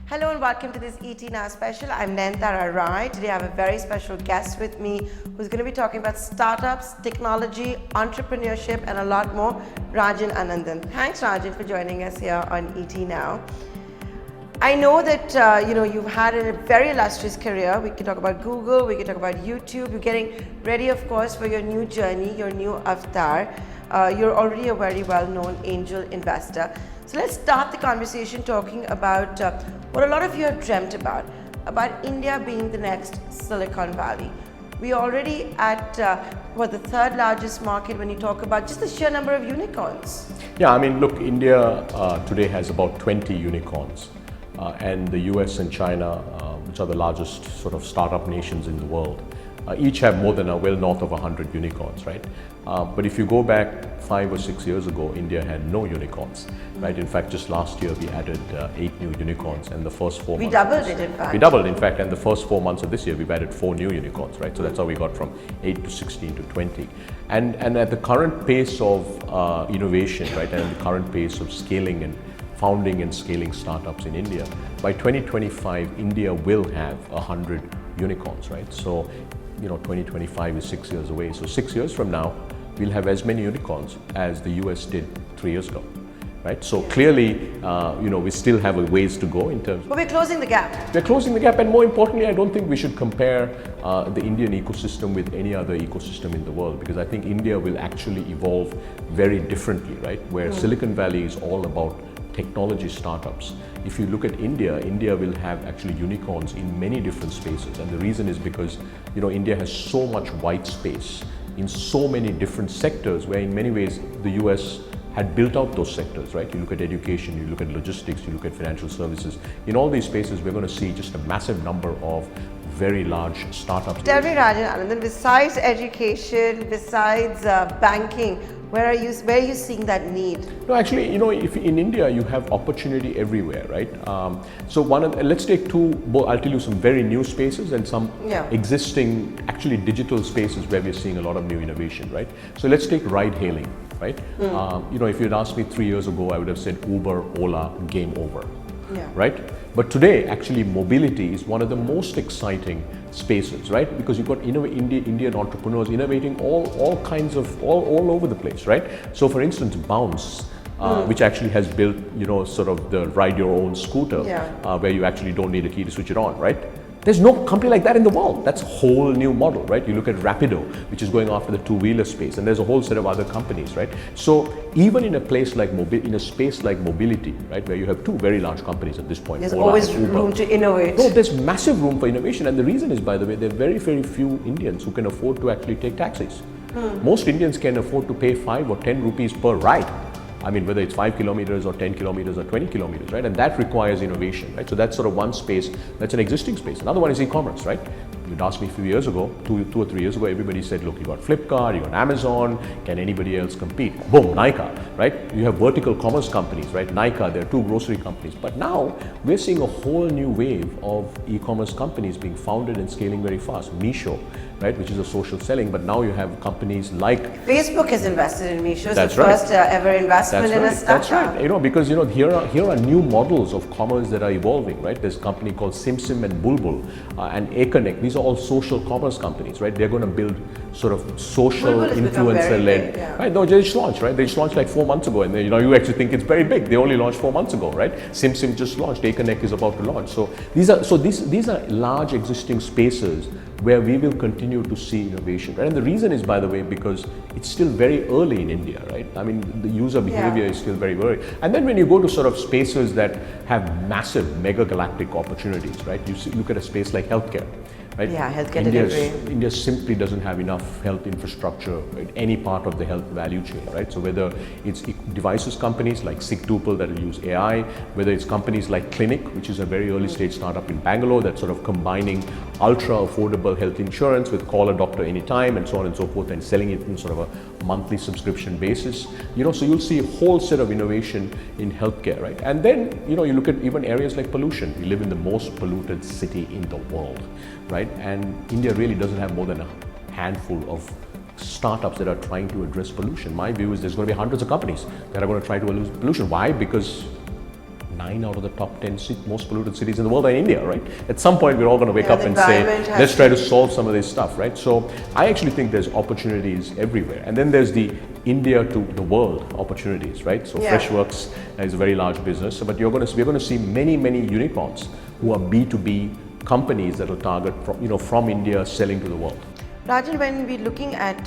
Hello and welcome to this ET Now special. I'm Nayantara Rai. Today I have a very special guest with me who's going to be talking about startups, technology, entrepreneurship and a lot more, Rajan Anandan. Thanks Rajan for joining us here on ET Now. I know that you've had a very illustrious career. We can talk about Google, we can talk about YouTube. You're getting ready, of course, for your new journey, your new avatar. You're already a very well-known angel investor. So let's start the conversation talking about what a lot of you have dreamt about India being the next Silicon Valley. We're already at the third largest market when you talk about just the sheer number of unicorns. Yeah, I mean, look, India today has about 20 unicorns. And the US and China, which are the largest sort of startup nations in the world, each have more than well north of 100 unicorns, right? But if you go back 5 or 6 years ago, India had no unicorns, right? In fact, just last year we added 8 new unicorns, and the first 4 months. We doubled it, in fact. We doubled, in fact, and the first 4 months of this year we've added 4 new unicorns, right? So that's how we got from 8 to 16 to 20. And at the current pace of innovation, right, and the current pace of scaling and founding and scaling startups in India, by 2025, India will have 100 unicorns, right? So, 2025 is 6 years away. So 6 years from now, we'll have as many unicorns as the US did 3 years ago, right? So clearly, we still have a ways to go in terms. But we're closing the gap. We're closing the gap, and more importantly, I don't think we should compare the Indian ecosystem with any other ecosystem in the world, because I think India will actually evolve very differently, right? Where Silicon Valley is all about technology startups. If you look at India, India will have actually unicorns in many different spaces, and the reason is because India has so much white space in so many different sectors, where in many ways the US had built out those sectors, right? You look at education, you look at logistics, you look at financial services. In all these spaces, we're going to see just a massive number of very large startups. Tell me, Rajan Anandan, besides education, besides banking, where are you seeing that need? No, actually, if in India you have opportunity everywhere, right? So let's take I'll tell you some very new spaces and some existing, actually digital spaces where we're seeing a lot of new innovation, right? So let's take ride hailing, right? If you'd asked me 3 years ago, I would have said Uber, Ola, game over, right? But today, actually, mobility is one of the most exciting spaces, right? Because you've got Indian entrepreneurs innovating all over the place, right? So, for instance, Bounce, which actually has built, sort of the ride your own scooter, where you actually don't need a key to switch it on, right? There's no company like that in the world. That's a whole new model, right? You look at Rapido, which is going after the two-wheeler space, and there's a whole set of other companies, right? So even in a place like space like mobility, right, where you have 2 very large companies at this point, there's Ola always and Uber. room to innovate. No, there's massive room for innovation, and the reason is, by the way, there are very, very few Indians who can afford to actually take taxis. Most Indians can afford to pay 5 or 10 rupees per ride. I mean, whether it's 5 kilometers or 10 kilometers or 20 kilometers, right? And that requires innovation, right? So that's sort of one space, that's an existing space. Another one is e-commerce, right? You'd asked me a few years ago, 2 or 3 years ago, everybody said, look, you got Flipkart, you got Amazon, can anybody else compete? Boom, Nykaa, right? You have vertical commerce companies, right? Nykaa, there are 2 grocery companies. But now we're seeing a whole new wave of e-commerce companies being founded and scaling very fast. Meesho, right, which is a social selling, but now you have companies like Facebook has invested in Meesho. That's the right. first ever investment in a startup. That's right. Because here are new models of commerce that are evolving, right? There's a company called SimSim and Bulbul and Aconnect. These are all social commerce companies, right? They're going to build sort of social influencer-led. Right? No, they just launched, right? They just launched like 4 months ago, and you actually think it's very big. They only launched 4 months ago, right? SimSim just launched. Aconnect is about to launch. So these are large existing spaces where we will continue to see innovation, right? And the reason is, by the way, because it's still very early in India, right? I mean, the user behavior is still very early. And then when you go to sort of spaces that have massive mega galactic opportunities, right? Look at a space like healthcare. Right? Yeah, healthcare delivery. India simply doesn't have enough health infrastructure in any part of the health value chain, right? So whether it's devices companies like Sigtuple that will use AI, whether it's companies like Clinic, which is a very early stage startup in Bangalore that's sort of combining ultra affordable health insurance with call a doctor anytime and so on and so forth, and selling it in sort of a monthly subscription basis. So you'll see a whole set of innovation in healthcare, right? And then, you look at even areas like pollution. We live in the most polluted city in the world, right? And India really doesn't have more than a handful of startups that are trying to address pollution. My view is there's going to be hundreds of companies that are going to try to reduce pollution. Why? Because 9 out of the top 10 most polluted cities in the world are in India, right? At some point, we're all going to wake up the and say, environment let's try to solve some of this stuff, right? So I actually think there's opportunities everywhere. And then there's the India to the world opportunities, right? So Freshworks is a very large business, but we're going to see many, many unicorns who are B2B companies that will target from India selling to the world. Rajan, when we're looking at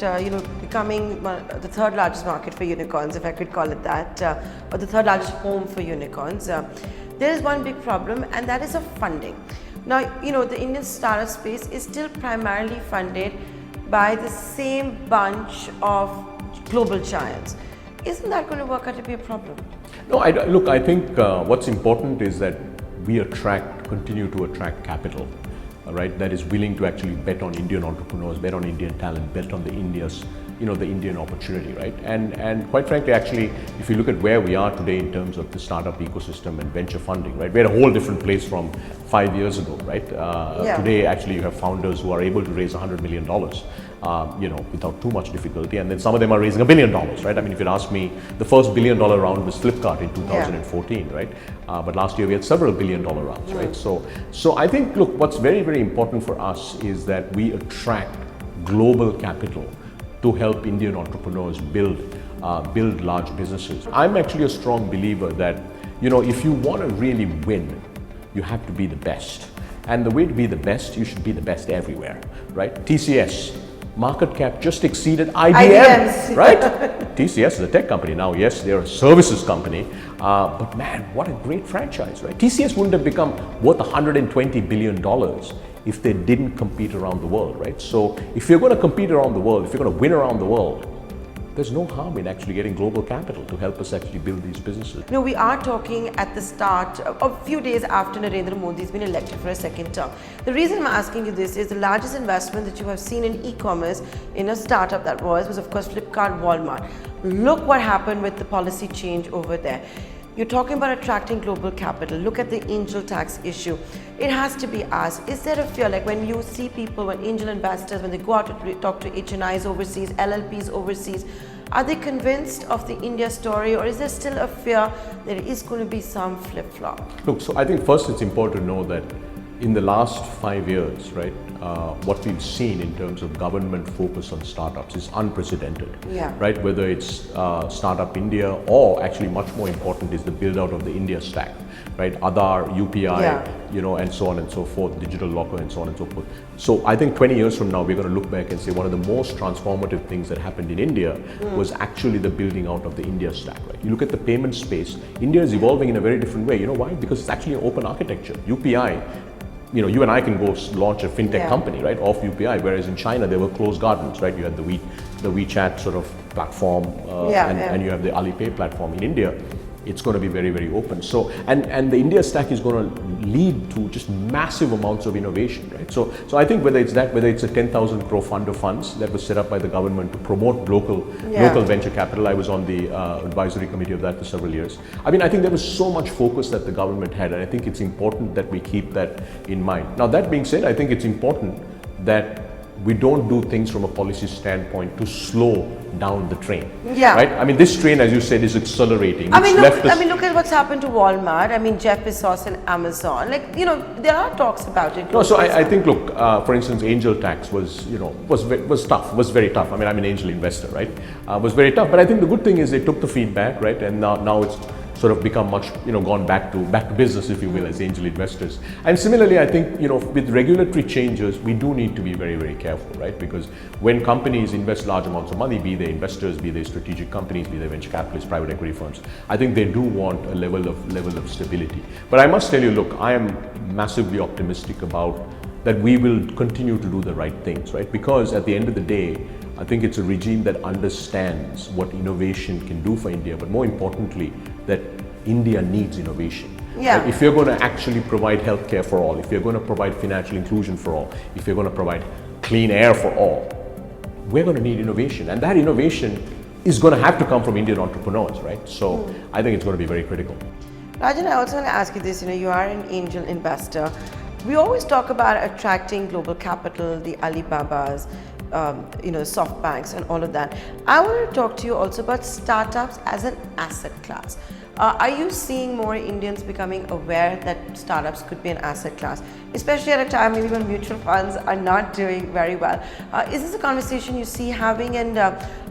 becoming the third largest market for unicorns, if I could call it that, or the third largest home for unicorns, there is one big problem, and that is of funding. Now, the Indian startup space is still primarily funded by the same bunch of global giants. Isn't that going to work out to be a problem? No, look, I think what's important is that we continue to attract capital, right? That is willing to actually bet on Indian entrepreneurs, bet on Indian talent, bet on the Indian opportunity, right? And quite frankly, actually, if you look at where we are today in terms of the startup ecosystem and venture funding, right? We're at a whole different place from 5 years ago, right? Today, actually, you have founders who are able to raise $100 million, without too much difficulty, and then some of them are raising $1 billion, right? I mean, if you'd ask me, the first $1 billion round was Flipkart in 2014, right? But last year we had several $1 billion rounds, right? So I think, look, what's very, very important for us is that we attract global capital to help Indian entrepreneurs build large businesses. I'm actually a strong believer that, if you want to really win, you have to be the best. And the way to be the best, you should be the best everywhere, right? TCS, market cap just exceeded IBM, right? TCS is a tech company now. Yes, they're a services company, but man, what a great franchise, right? TCS wouldn't have become worth $120 billion if they didn't compete around the world, right? So if you're going to compete around the world, if you're going to win around the world, there's no harm in actually getting global capital to help us actually build these businesses. No, we are talking at the start, a few days after Narendra Modi has been elected for a second term. The reason I'm asking you this is the largest investment that you have seen in e-commerce in a startup that was of course Flipkart, Walmart. Look what happened with the policy change over there. You're talking about attracting global capital. Look at the angel tax issue. It has to be asked, is there a fear, like when you see people, when angel investors, when they go out to talk to HNIs overseas, LLPs overseas, are they convinced of the India story, or is there still a fear that there is going to be some flip-flop? Look, so I think first it's important to know that in the last 5 years, right, what we've seen in terms of government focus on startups is unprecedented, right? Whether it's Startup India, or actually much more important is the build out of the India stack, right? Aadhaar, UPI, and so on and so forth, digital locker and so on and so forth. So I think 20 years from now, we're going to look back and say one of the most transformative things that happened in India was actually the building out of the India stack, right? You look at the payment space, India is evolving in a very different way. You know why? Because it's actually an open architecture. UPI, you and I can go launch a fintech company, right, off UPI, whereas in China there were closed gardens, right? You had the WeChat sort of platform, and you have the Alipay platform. In India, it's going to be very, very open. So, and the India stack is going to lead to just massive amounts of innovation, right? So I think whether it's a 10,000 crore fund of funds that was set up by the government to promote local venture capital. I was on the advisory committee of that for several years. I mean, I think there was so much focus that the government had, and I think it's important that we keep that in mind. Now, that being said, I think it's important that we don't do things from a policy standpoint to slow down the train. Right? I mean, this train, as you said, is accelerating. Look at what's happened to Walmart. I mean, Jeff Bezos and Amazon. Like, there are talks about it. No, so I think, look, for instance, angel tax was tough, was very tough. I mean, I'm an angel investor, right? Was very tough. But I think the good thing is they took the feedback, right? And now it's sort of become much, gone back to business, if you will, as angel investors. And similarly, I think, with regulatory changes, we do need to be very, very careful, right? Because when companies invest large amounts of money, be they investors, be they strategic companies, be they venture capitalists, private equity firms, I think they do want a level of stability. But I must tell you, look, I am massively optimistic about that we will continue to do the right things, right? Because at the end of the day, I think it's a regime that understands what innovation can do for India, but more importantly, that India needs innovation. Like if you're going to actually provide healthcare for all, if you're going to provide financial inclusion for all, if you're going to provide clean air for all, we're going to need innovation. And that innovation is going to have to come from Indian entrepreneurs, right? So I think it's going to be very critical. Rajan, I also want to ask you this, you are an angel investor. We always talk about attracting global capital, the Alibabas, soft banks and all of that. I want to talk to you also about startups as an asset class. Are you seeing more Indians becoming aware that startups could be an asset class, especially at a time maybe when mutual funds are not doing very well? Is this a conversation you see having, and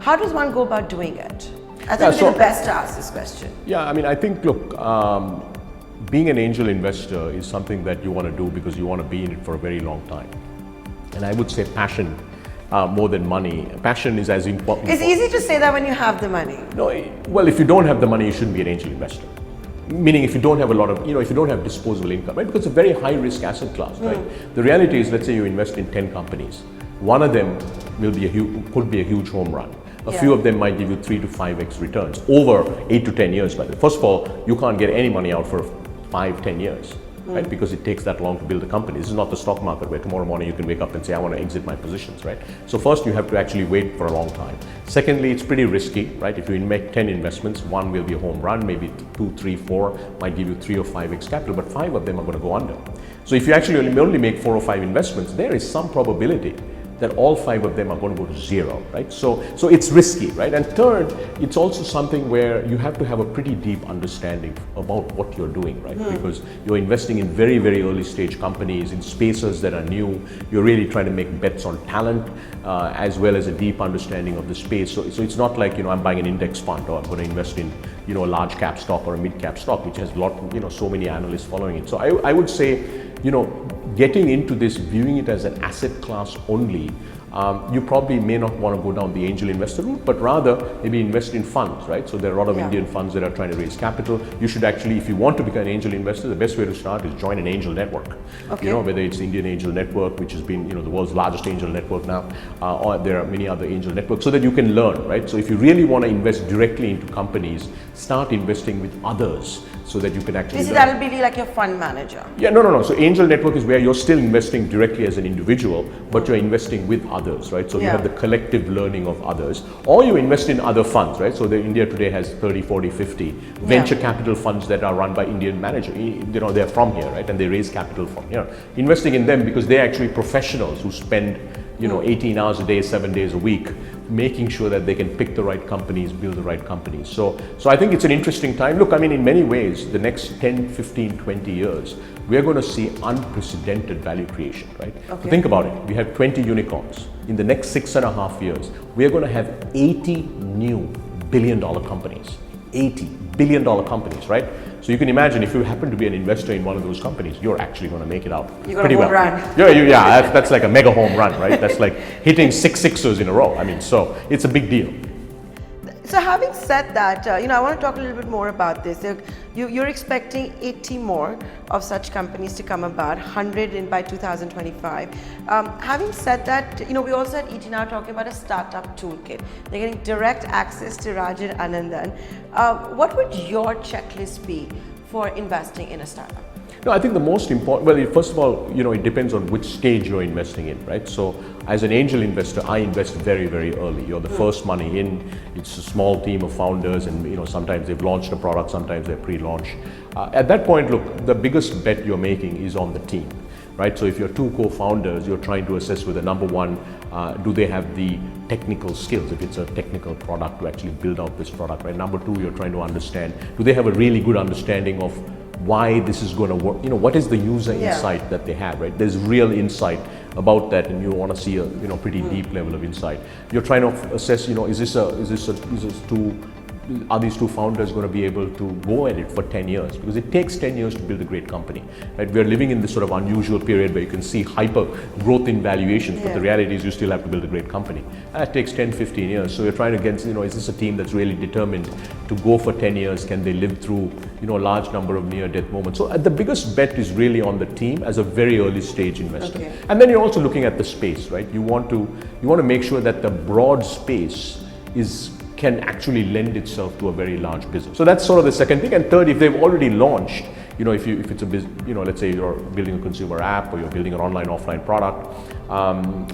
how does one go about doing it? I think you're the best to ask this question. Yeah, I mean, I think, look, being an angel investor is something that you want to do because you want to be in it for a very long time. And I would say passion more than money. Passion is as important. It's easy to say that when you have the money. No, well, if you don't have the money, you shouldn't be an angel investor. Meaning, if you don't have a lot of, if you don't have disposable income, right? Because it's a very high risk asset class, right? The reality is, let's say you invest in 10 companies. One of them could be a huge home run. A few of them might give you 3 to 5x returns over 8 to 10 years. By the way, first of all, you can't get any money out for 5-10 years. Right? Because it takes that long to build a company. This is not the stock market where tomorrow morning you can wake up and say, I want to exit my positions, right? So first you have to actually wait for a long time. Secondly, it's pretty risky, right? If you make 10 investments, one will be a home run, maybe 2, 3, 4 might give you 3 or 5x capital, but 5 of them are going to go under. So if you actually only make 4 or 5 investments, there is some probability that all 5 of them are going to go to zero, right? So it's risky, right? And third, it's also something where you have to have a pretty deep understanding about what you're doing, right? Because you're investing in very, very early stage companies, in spaces that are new. You're really trying to make bets on talent, as well as a deep understanding of the space. So it's not like, I'm buying an index fund or I'm going to invest in, a large cap stock or a mid cap stock, which has so many analysts following it. So I would say, getting into this, viewing it as an asset class only, you probably may not want to go down the angel investor route, but rather maybe invest in funds, right? So there are a lot of Indian funds that are trying to raise capital. You should actually, if you want to become an angel investor, the best way to start is join an angel network. Okay. Whether it's the Indian Angel Network, which has been, the world's largest angel network now, or there are many other angel networks, so that you can learn, right? So if you really want to invest directly into companies, start investing with others, so that you can actually that'll be like your fund manager. Yeah, no. So angel network is where you're still investing directly as an individual, but you're investing with others, right? So you have the collective learning of others, or you invest in other funds, right? So India today has 30, 40, 50 venture capital funds that are run by Indian managers. They're from here, right? And they raise capital from here. Investing in them because they're actually professionals who spend 18 hours a day, 7 days a week, making sure that they can pick the right companies, build the right companies. So I think it's an interesting time. Look, I mean, in many ways, the next 10, 15, 20 years, we're going to see unprecedented value creation, right? Okay. So think about it. We have 20 unicorns. In the next 6.5 years, we're going to have 80 new billion-dollar companies. 80 billion-dollar companies, right? So you can imagine if you happen to be an investor in one of those companies, you're actually going to make it out pretty well. Yeah, that's like a mega home run, right? That's like hitting 6 sixers in a row. I mean, so it's a big deal. So having said that, I want to talk a little bit more about this. You're expecting 80 more of such companies to come about, 100 by 2025. Having said that, we also at ET Now talking about a startup toolkit. They're getting direct access to Rajan Anandan. What would your checklist be for investing in a startup? No, I think the most important, well, first of all, it depends on which stage you're investing in, right? So as an angel investor, I invest very, very early. You're the first money in. It's a small team of founders, and sometimes they've launched a product, sometimes they're pre-launch. At that point, look, the biggest bet you're making is on the team, right? So if you're 2 co-founders, you're trying to assess whether, number one, do they have the technical skills, if it's a technical product, to actually build out this product, right? Number 2, you're trying to understand, do they have a really good understanding of why this is going to work? What is the user insight that they have, right? There's real insight about that, and you want to see a pretty deep level of insight. You're trying to assess, are these 2 founders going to be able to go at it for 10 years? Because it takes 10 years to build a great company, right? We're living in this sort of unusual period where you can see hyper growth in valuations, but the reality is you still have to build a great company. And that takes 10, 15 years. So you're trying to get, is this a team that's really determined to go for 10 years? Can they live through, a large number of near-death moments? So the biggest bet is really on the team as a very early stage investor. Okay. And then you're also looking at the space, right? You want to make sure that the broad space can actually lend itself to a very large business. So that's sort of the second thing. And third, if they've already launched, if it's a business, let's say you're building a consumer app, or you're building an online offline product,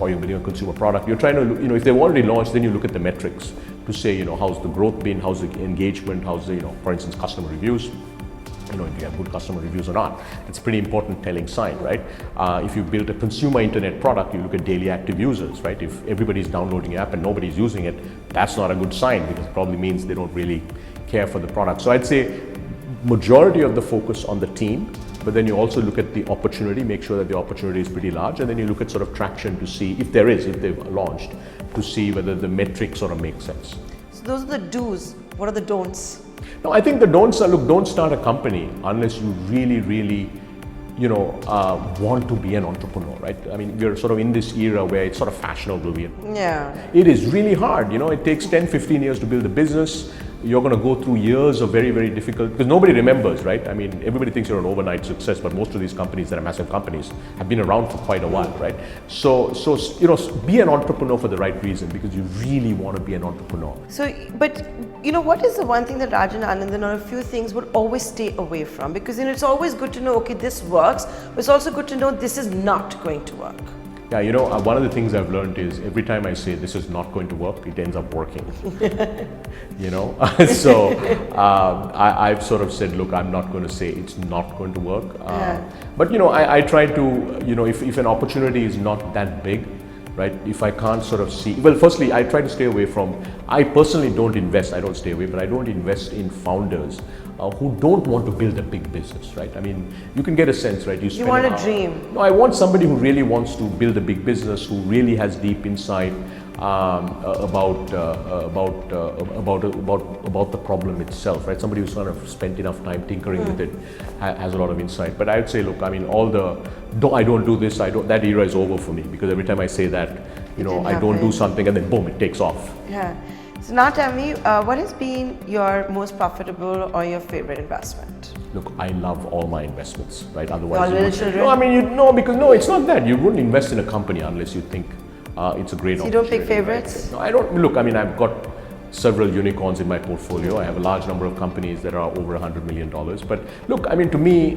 or you're building a consumer product, you're trying to, if they've already launched, then you look at the metrics to say, how's the growth been, how's the engagement, how's the, for instance, customer reviews. If you have good customer reviews or not. It's a pretty important telling sign, right? If you build a consumer internet product, you look at daily active users, right? If everybody's downloading the app and nobody's using it, that's not a good sign, because it probably means they don't really care for the product. So I'd say majority of the focus on the team, but then you also look at the opportunity, make sure that the opportunity is pretty large, and then you look at sort of traction to see if they've launched, to see whether the metrics sort of make sense. So those are the do's. What are the don'ts? No, I think the don'ts are, look, don't start a company unless you really, want to be an entrepreneur, right? I mean, we're sort of in this era where it's sort of fashionable. Yeah. It is really hard, it takes 10, 15 years to build a business. You're going to go through years of very, very difficult, because nobody remembers, right? I mean, everybody thinks you're an overnight success, but most of these companies that are massive companies have been around for quite a while, right? So be an entrepreneur for the right reason, because you really want to be an entrepreneur. So, but what is the one thing that Rajan Anandan, or a few things, would always stay away from? Because it's always good to know, okay, this works, but it's also good to know this is not going to work. Yeah, one of the things I've learned is every time I say this is not going to work, it ends up working. So I've sort of said, look, I'm not going to say it's not going to work. But I try to, if an opportunity is not that big, right? If I can't sort of see, well, firstly, I try to stay away from, I personally don't invest, I don't stay away, but I don't invest in founders who don't want to build a big business, right? I mean, you can get a sense, right? You want a dream. No, I want somebody who really wants to build a big business, who really has deep insight about the problem itself, right? Somebody who's sort of spent enough time tinkering with it, has a lot of insight. But I would say, look, I mean, I don't do this, that era is over for me, because every time I say that, I don't do something and then boom, it takes off. Yeah. So now tell me, what has been your most profitable or your favorite investment? Look, I love all my investments, right? Otherwise, all little children? No, I mean, it's not that. You wouldn't invest in a company unless you think it's a great opportunity. You don't pick favorites? Right? No, I don't. Look, I mean, I've got several unicorns in my portfolio. I have a large number of companies that are over $100 million. But look, I mean, to me,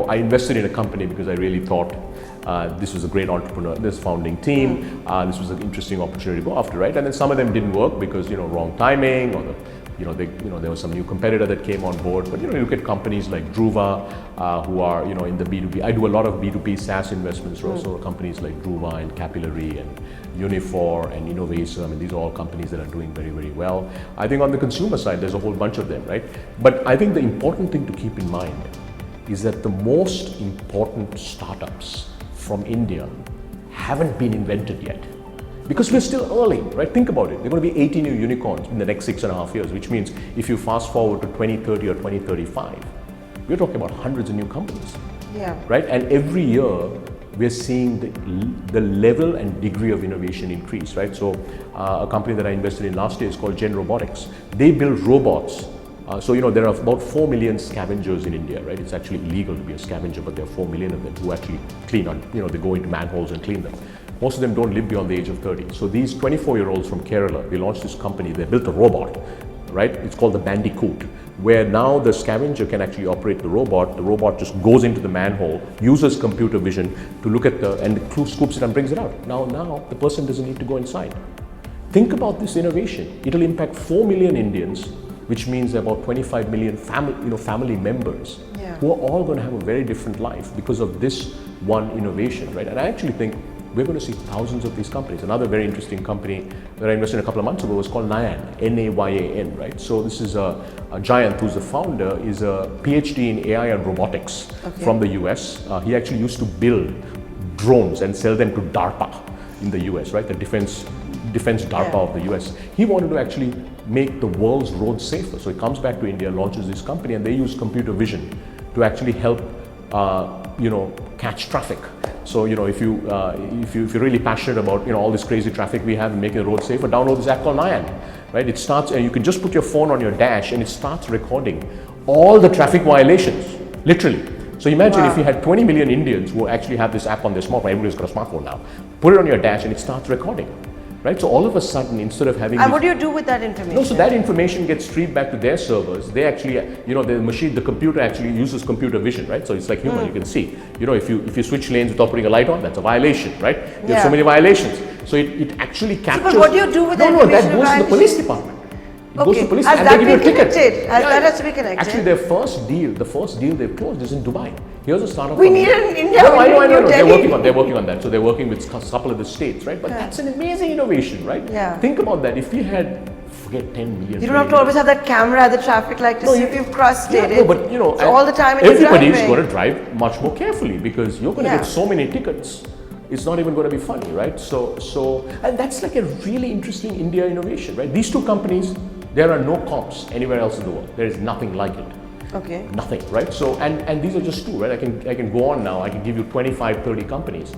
I invested in a company because I really thought this was a great entrepreneur, this founding team, this was an interesting opportunity to go after, right? And then some of them didn't work because, wrong timing, or there was some new competitor that came on board. But you look at companies like Druva, who are in the B2B. I do a lot of B2B SaaS investments, so companies like Druva and Capillary and Unifor and Innovation. I mean, these are all companies that are doing very, very well. I think on the consumer side, there's a whole bunch of them, right? But I think the important thing to keep in mind is that the most important startups from India haven't been invented yet. Because we're still early, right? Think about it. There are going to be 80 new unicorns in the next 6.5 years, which means if you fast forward to 2030 or 2035, we're talking about hundreds of new companies, right? And every year, we're seeing the level and degree of innovation increase, right? So a company that I invested in last year is called Gen Robotics. They build robots. There are about 4 million scavengers in India, right? It's actually illegal to be a scavenger, but there are 4 million of them who actually clean on, they go into manholes and clean them. Most of them don't live beyond the age of 30. So these 24-year-olds from Kerala, they launched this company, they built a robot, right? It's called the Bandicoot, where now the scavenger can actually operate the robot. The robot just goes into the manhole, uses computer vision to look at and scoops it and brings it out. Now the person doesn't need to go inside. Think about this innovation. It'll impact 4 million Indians, which means about 25 million family members who are all going to have a very different life because of this one innovation, right? And I actually think we're going to see thousands of these companies. Another very interesting company that I invested in a couple of months ago was called Nayan, N-A-Y-A-N, right? So this is a giant who's the founder, is a PhD in AI and robotics from the US. He actually used to build drones and sell them to DARPA in the US, right? The defense DARPA of the US. He wanted to actually make the world's roads safer. So he comes back to India, launches this company, and they use computer vision to actually help, catch traffic. So, if you're really passionate about, all this crazy traffic we have and making the road safer, download this app called Nayan, right? It starts, and you can just put your phone on your dash and it starts recording all the traffic violations, literally. So imagine if you had 20 million Indians who actually have this app on their smartphone. Everybody's got a smartphone now. Put it on your dash and it starts recording. Right? So all of a sudden, instead of having... And what do you do with that information? No, so that information gets streamed back to their servers. They actually, the computer actually uses computer vision, right? So it's like human, you can see. If you switch lanes without putting a light on, that's a violation, right? You have so many violations. So it actually captures... So, but what do you do with that information? No, that goes to the police department. It goes to police and they give you a ticket. That has to be connected. Actually, the first deal they've closed is in Dubai. Here's a startup. We need it in India. No, I know. They're working on that. So they're working with a couple of the states, right? But that's an amazing innovation, right? Yeah. Think about that. If we had forget 10 million. You don't have to always have that camera at the traffic light to see if you've crossed it. No, but you know, so all the time everybody's got to drive much more carefully because you're going to get so many tickets. It's not even going to be funny, right? So, and that's like a really interesting India innovation, right? These two companies, there are no comps anywhere else in the world. There is nothing like it. Okay. Nothing, right? So, and these are just two, right? I can go on now. I can give you 25, 30 companies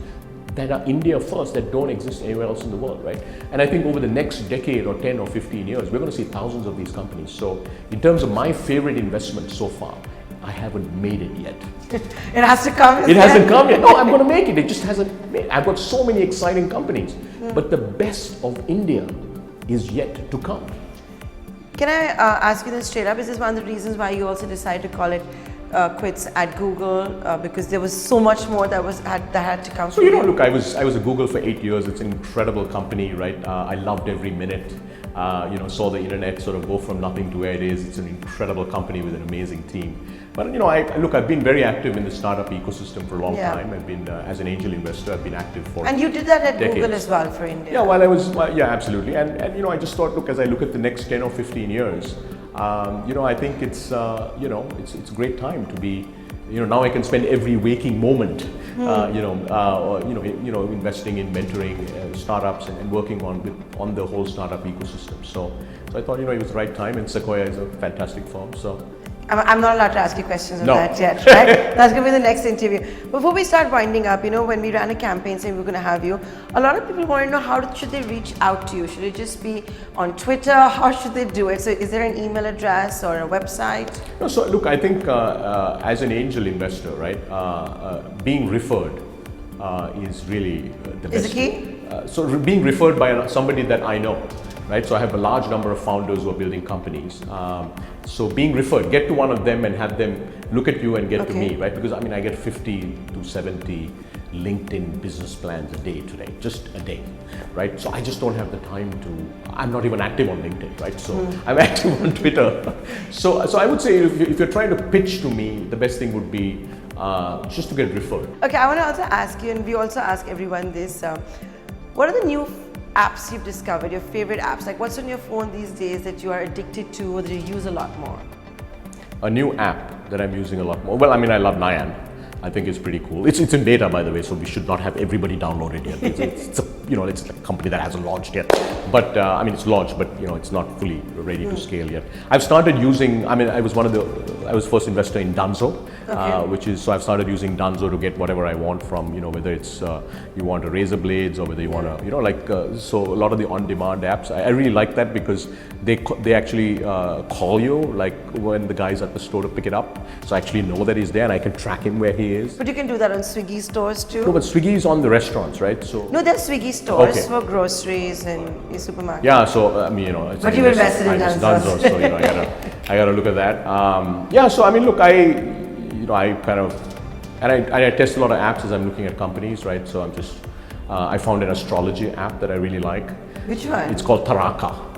that are India first that don't exist anywhere else in the world, right? And I think over the next decade or 10 or 15 years, we're going to see thousands of these companies. So, in terms of my favorite investment so far, I haven't made it yet. It has to come. It hasn't come yet. No, I'm going to make it. It just hasn't made. I've got so many exciting companies, but the best of India is yet to come. Can I ask you this straight up? Is this one of the reasons why you also decided to call it quits at Google because there was so much more that had to come? So you know, look, I was at Google for 8 years. It's an incredible company, right? I loved every minute. You know, saw the internet sort of go from nothing to where it is. It's an incredible company with an amazing team. But you know, I've been very active in the startup ecosystem for a long time. I've been as an angel investor. I've been active for and you did that at decades. Google as well for India. Yeah, while I was yeah, absolutely. And you know, I just thought, look, as I look at the next 10 or 15 years, you know, I think it's you know, it's a great time to be. You know, now I can spend every waking moment, you know, investing in mentoring startups and working on the whole startup ecosystem. So I thought, you know, it was the right time, and Sequoia is a fantastic firm. So. I'm not allowed to ask you questions on that yet, right? That's going to be the next interview. Before we start winding up, you know, when we ran a campaign saying we're going to have you, a lot of people want to know should they reach out to you? Should it just be on Twitter? How should they do it? So is there an email address or a website? No, so look, I think as an angel investor, right, being referred is really the best. Is the key? So being referred by somebody that I know. Right, so I have a large number of founders who are building companies. So being referred, get to one of them and have them look at you and get to me, right? Because I mean, I get 50 to 70 LinkedIn business plans a day today, just a day, right? So I just don't have the time to. I'm not even active on LinkedIn, right? So I'm active on Twitter. So I would say if you're trying to pitch to me, the best thing would be just to get referred. Okay, I want to also ask you, and we also ask everyone this: what are the new apps you've discovered, your favorite apps? Like what's on your phone these days that you are addicted to or that you use a lot more? A new app that I'm using a lot more. Well, I mean, I love Nyan. I think it's pretty cool. It's in beta, by the way, so we should not have everybody download it yet. It's a company that hasn't launched yet. But I mean, it's launched, but you know, it's not fully ready to scale yet. I've started using. I mean, I was first investor in Dunzo, which is so I've started using Dunzo to get whatever I want from, you know, whether it's you want a razor blades or whether you want to, you know, like so a lot of the on-demand apps. I really like that because they actually call you like when the guy's at the store to pick it up. So I actually know that he's there and I can track him where he is. But you can do that on Swiggy stores too? No, but Swiggy is on the restaurants, right? So no, there's Swiggy stores for groceries and your supermarket. Yeah, so I mean, you know, it's but you invested in Dunzo, so you know, I gotta look at that. Yeah, so I mean, look, I kind of, and I test a lot of apps as I'm looking at companies, right? So I'm just, I found an astrology app that I really like. Which one? It's called Taraka.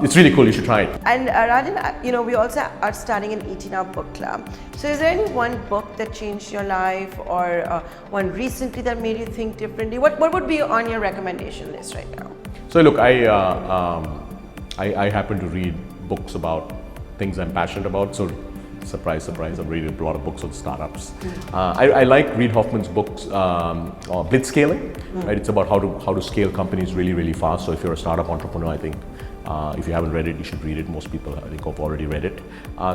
It's really cool, you should try it. And Rajan, you know, we also are starting an 18-hour book club. So is there any one book that changed your life or one recently that made you think differently? What would be on your recommendation list right now? So look, I happen to read books about things I'm passionate about. So surprise, surprise, I'm reading a lot of books on startups. I like Reid Hoffman's books, Blitzscaling, right? It's about how to scale companies really, really fast. So if you're a startup entrepreneur, I think if you haven't read it, you should read it. Most people, I think, have already read it.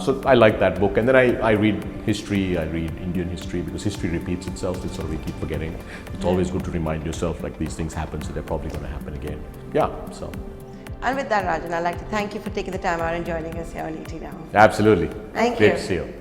So I like that book. And then I read history, I read Indian history because history repeats itself. It's sort of we keep forgetting. It's always good to remind yourself like these things happen, so they're probably going to happen again. Yeah, so. And with that, Rajan, I'd like to thank you for taking the time out and joining us here on ET Now. Absolutely. Thank you. Great to see you.